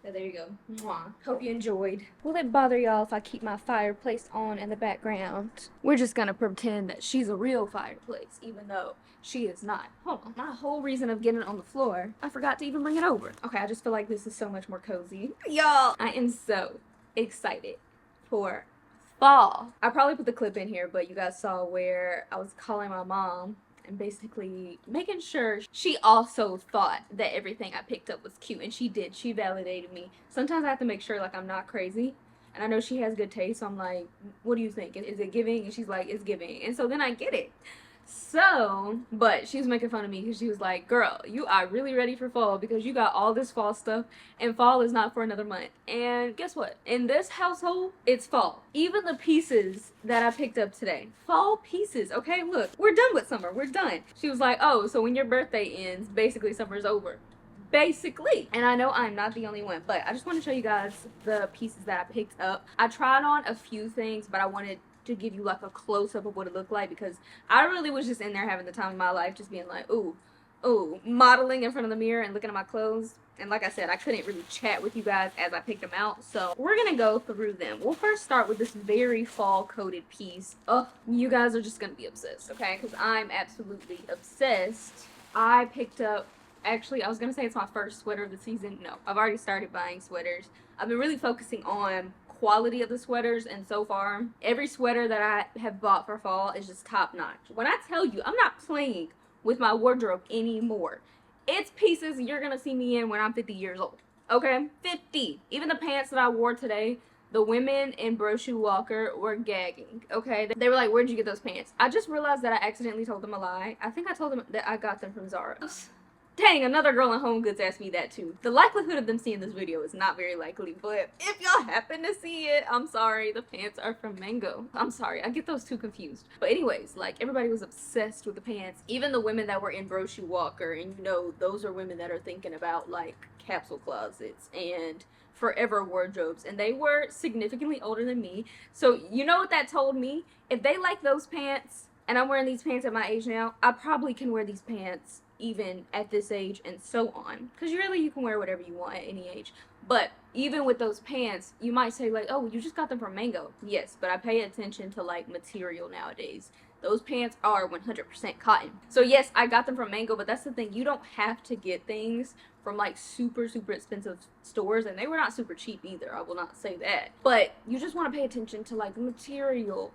So there you go. Mwah. Hope you enjoyed. Will it bother y'all if I keep my fireplace on in the background? We're just gonna pretend that she's a real fireplace, even though she is not. Hold on. My whole reason of getting it on the floor, I forgot to even bring it over. Okay, I just feel like this is so much more cozy. Y'all, I am so excited for fall. I probably put the clip in here, but you guys saw where I was calling my mom and basically making sure she also thought that everything I picked up was cute, and she did. She validated me. Sometimes I have to make sure like I'm not crazy, and I know she has good taste, so I'm like, what do you think? Is it giving? And she's like, it's giving. And so then I get it. So, but she was making fun of me because she was like, girl, you are really ready for fall because you got all this fall stuff, and fall is not for another month. And guess what? In this household, it's fall. Even the pieces that I picked up today, fall pieces, okay? Look, we're done with summer. We're done. She was like, oh, so when your birthday ends, basically summer's over. Basically. And I know I'm not the only one, but I just want to show you guys the pieces that I picked up. I tried on a few things, but I wanted to give you like a close-up of what it looked like because I really was just in there having the time of my life, just being like, ooh, modeling in front of the mirror and looking at my clothes. And like I said, I couldn't really chat with you guys as I picked them out, so we're gonna go through them. We'll first start with this very fall coated piece. Oh, you guys are just gonna be obsessed, okay? Because I'm absolutely obsessed. I picked up, actually, I was gonna say it's my first sweater of the season. No, I've already started buying sweaters. I've been really focusing on quality of the sweaters, and so far every sweater that I have bought for fall is just top notch. When I tell you I'm not playing with my wardrobe anymore, it's pieces you're gonna see me in when I'm 50 years old, okay? 50. Even the pants that I wore today, the women in Brochu Walker were gagging, okay? They were like, where'd you get those pants? I just realized that I accidentally told them a lie. I think I told them that I got them from Zara. Dang, another girl in HomeGoods asked me that too. The likelihood of them seeing this video is not very likely, but if y'all happen to see it, I'm sorry, the pants are from Mango. I'm sorry, I get those two confused. But anyways, like, everybody was obsessed with the pants. Even the women that were in Brochu Walker, and you know, those are women that are thinking about like capsule closets and forever wardrobes, and they were significantly older than me. So you know what that told me? If they like those pants, and I'm wearing these pants at my age now, I probably can wear these pants even at this age and so on, because really you can wear whatever you want at any age. But even with those pants, you might say like, oh, you just got them from Mango. Yes, but I pay attention to like material nowadays. Those pants are 100% cotton. So yes, I got them from Mango, but that's the thing, you don't have to get things from like super expensive stores, and they were not super cheap either, I will not say that. But you just want to pay attention to like the material,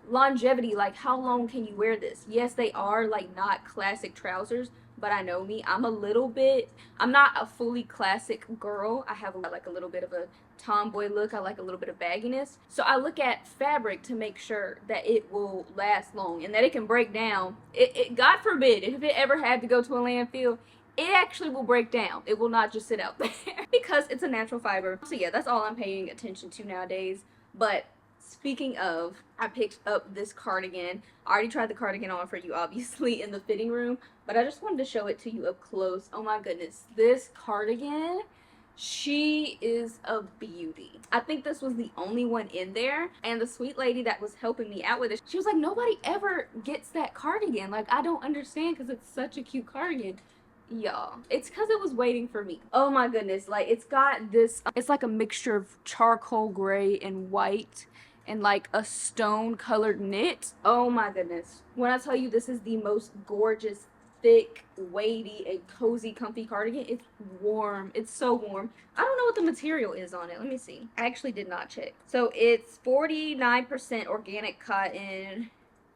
longevity, like how long can you wear this? Yes, they are like not classic trousers, but I know me, I'm not a fully classic girl. I have like a little bit of a tomboy look. I like a little bit of bagginess. So I look at fabric to make sure that it will last long and that it can break down. It God forbid, if it ever had to go to a landfill, it actually will break down. It will not just sit out there because it's a natural fiber. So yeah, that's all I'm paying attention to nowadays. But speaking of, I picked up this cardigan. I already tried the cardigan on for you, obviously, in the fitting room, but I just wanted to show it to you up close. Oh my goodness, this cardigan, she is a beauty. I think this was the only one in there, and the sweet lady that was helping me out with it, she was like, nobody ever gets that cardigan. Like, I don't understand because it's such a cute cardigan. Y'all, it's because it was waiting for me. Oh my goodness, like, it's got this, it's like a mixture of charcoal gray and white and like a stone colored knit. Oh my goodness, when I tell you this is the most gorgeous, thick, weighty, and cozy, comfy cardigan, it's warm. It's so warm. I don't know what the material is on it. Let me see. I actually did not check. So it's 49% organic cotton,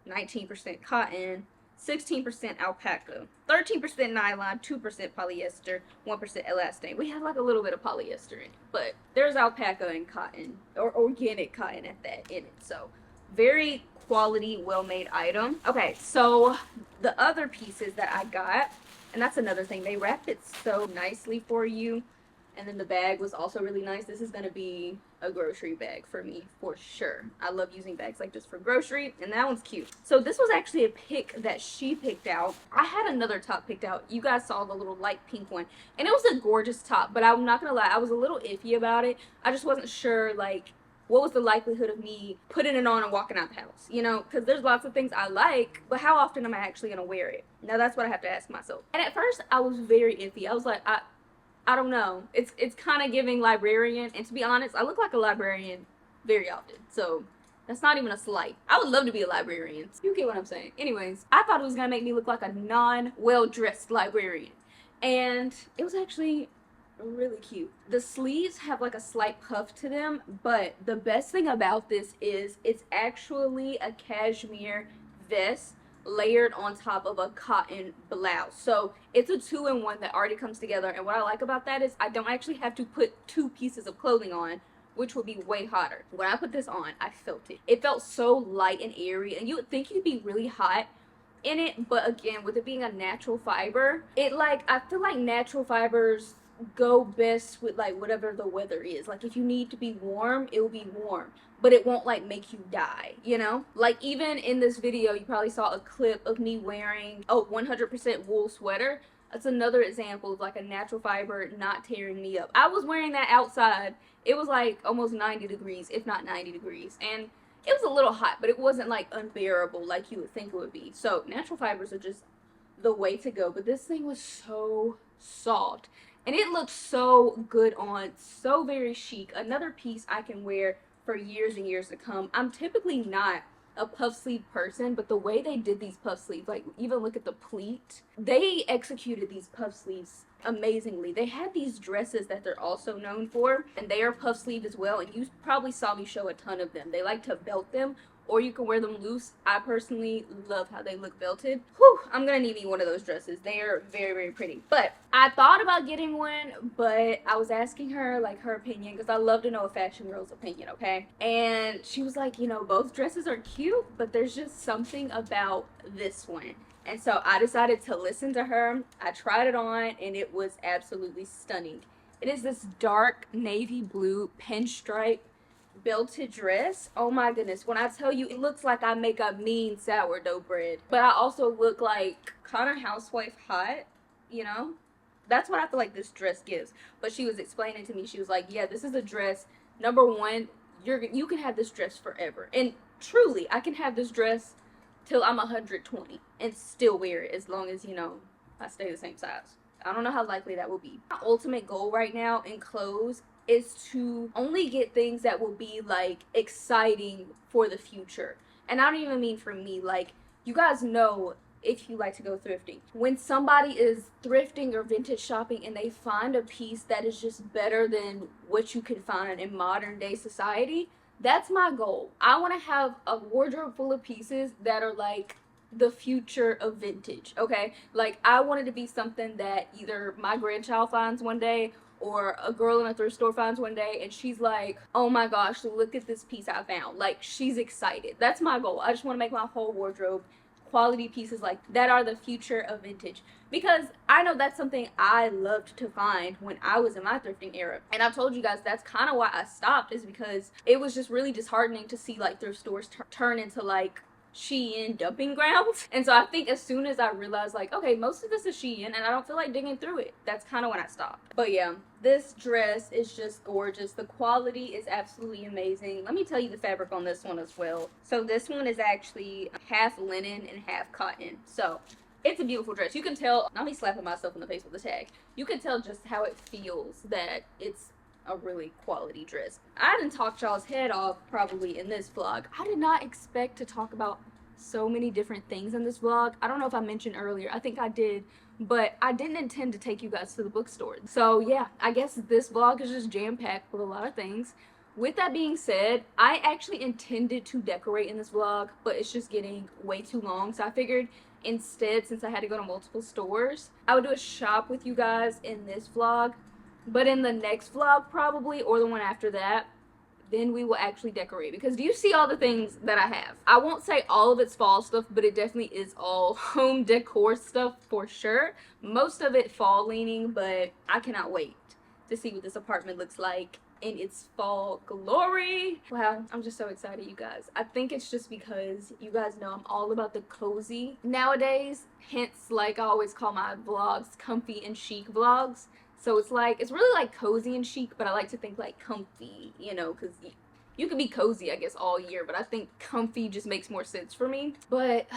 19% cotton, 16% alpaca, 13% nylon, 2% polyester, 1% elastane. We have like a little bit of polyester in it, but there's alpaca and cotton, or organic cotton at that, in it. So very quality, well-made item. Okay, so the other pieces that I got, and that's another thing, they wrapped it so nicely for you. And then the bag was also really nice. This is gonna be a grocery bag for me for sure. I love using bags like this for grocery, and that one's cute. So this was actually a pick that she picked out. I had another top picked out. You guys saw the little light pink one, and it was a gorgeous top, but I'm not gonna lie, I was a little iffy about it. I just wasn't sure, like, what was the likelihood of me putting it on and walking out the house, you know, because there's lots of things I like, but how often am I actually gonna wear it? Now that's what I have to ask myself. And at first I was very iffy. I was like, I don't know. It's kind of giving librarian, and to be honest, I look like a librarian very often, so that's not even a slight. I would love to be a librarian. You get what I'm saying. Anyways, I thought it was gonna make me look like a non-well-dressed librarian, and it was actually really cute. The sleeves have like a slight puff to them, but the best thing about this is it's actually a cashmere vest layered on top of a cotton blouse. So it's a 2-in-1 that already comes together, and what I like about that is I don't actually have to put 2 pieces of clothing on, which would be way hotter. When I put this on, I felt it. It felt so light and airy, and you would think you'd be really hot in it, but again, with it being a natural fiber, I feel like natural fibers go best with like whatever the weather is. Like if you need to be warm, it will be warm, but it won't like make you die, you know? Like even in this video, you probably saw a clip of me wearing a 100% wool sweater. That's another example of like a natural fiber not tearing me up. I was wearing that outside. It was like almost 90 degrees, if not 90 degrees. And it was a little hot, but it wasn't like unbearable like you would think it would be. So natural fibers are just the way to go. But this thing was so soft. And it looked so good on, so very chic. Another piece I can wear for years and years to come. I'm typically not a puff sleeve person, but the way they did these puff sleeves, like even look at the pleat, they executed these puff sleeves amazingly. They had these dresses that they're also known for, and they are puff sleeved as well, and you probably saw me show a ton of them. They like to belt them, or you can wear them loose. I personally love how they look belted. Whew, I'm gonna need me one of those dresses. They are very, very pretty. But I thought about getting one, but I was asking her like her opinion, because I love to know a fashion girl's opinion, okay? And she was like, you know, both dresses are cute, but there's just something about this one. And so I decided to listen to her. I tried it on, and it was absolutely stunning. It is this dark navy blue pinstripe belted dress. Oh my goodness, when I tell you, it looks like I make a mean sourdough bread, but I also look like kind of housewife hot, you know? That's what I feel like this dress gives. But she was explaining to me, she was like, yeah, this is a dress, number one, you can have this dress forever. And truly, I can have this dress till I'm 120 and still wear it, as long as, you know, I stay the same size. I don't know how likely that will be. My ultimate goal right now in clothes is to only get things that will be like exciting for the future. And I don't even mean for me, like, you guys know, if you like to go thrifting, when somebody is thrifting or vintage shopping and they find a piece that is just better than what you can find in modern day society, that's my goal. I want to have a wardrobe full of pieces that are like the future of vintage, okay? Like, I want it to be something that either my grandchild finds one day, or a girl in a thrift store finds one day and she's like, oh my gosh, look at this piece I found. Like, she's excited. That's my goal. I just want to make my whole wardrobe quality pieces like that are the future of vintage, because I know that's something I loved to find when I was in my thrifting era. And I've told you guys that's kind of why I stopped, is because it was just really disheartening to see like thrift stores turn into like Shein dumping grounds. And so I think as soon as I realized like, okay, most of this is Shein and I don't feel like digging through it, that's kind of when I stopped. But yeah, this dress is just gorgeous. The quality is absolutely amazing. Let me tell you the fabric on this one as well. So this one is actually half linen and half cotton. So it's a beautiful dress. You can tell, not me slapping myself in the face with the tag, you can tell just how it feels that it's a really quality dress. I didn't talk y'all's head off probably in this vlog. I did not expect to talk about so many different things in this vlog. I don't know if I mentioned earlier, I think I did, but I didn't intend to take you guys to the bookstore. So yeah, I guess this vlog is just jam-packed with a lot of things. With that being said, I actually intended to decorate in this vlog, but it's just getting way too long, so I figured instead, since I had to go to multiple stores, I would do a shop with you guys in this vlog. But in the next vlog probably, or the one after that, then we will actually decorate. Because do you see all the things that I have? I won't say all of it's fall stuff, but it definitely is all home decor stuff for sure. Most of it fall leaning, but I cannot wait to see what this apartment looks like in its fall glory. Wow, I'm just so excited, you guys. I think it's just because you guys know I'm all about the cozy nowadays, hence like I always call my vlogs comfy and chic vlogs. So it's like, it's really like cozy and chic, but I like to think like comfy, you know, because you can be cozy, I guess, all year, but I think comfy just makes more sense for me. But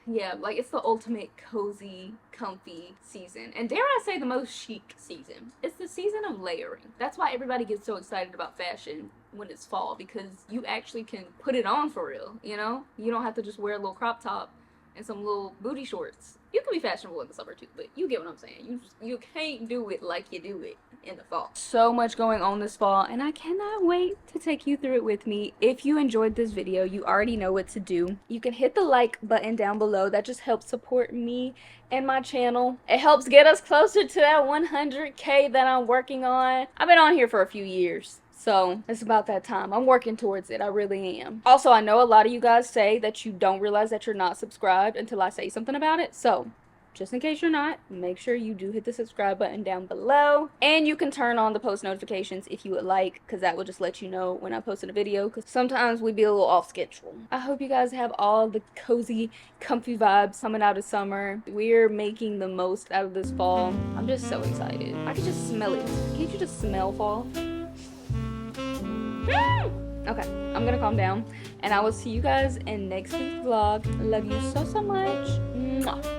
yeah, like it's the ultimate cozy, comfy season. And dare I say the most chic season. It's the season of layering. That's why everybody gets so excited about fashion when it's fall, because you actually can put it on for real, you know? You don't have to just wear a little crop top and some little booty shorts. You can be fashionable in the summer too, but you get what I'm saying. You can't do it like you do it in the fall. So much going on this fall, and I cannot wait to take you through it with me. If you enjoyed this video, you already know what to do. You can hit the like button down below. That just helps support me and my channel. It helps get us closer to that 100K that I'm working on. I've been on here for a few years, so it's about that time. I'm working towards it. I really am. Also, I know a lot of you guys say that you don't realize that you're not subscribed until I say something about it. So just in case you're not, make sure you do hit the subscribe button down below. And you can turn on the post notifications if you would like, because that will just let you know when I post a video, because sometimes we be a little off schedule. I hope you guys have all the cozy, comfy vibes coming out of summer. We're making the most out of this fall. I'm just so excited. I can just smell it. Can't you just smell fall? Okay, I'm gonna calm down, and I will see you guys in next week's vlog. Love you so much. Mwah.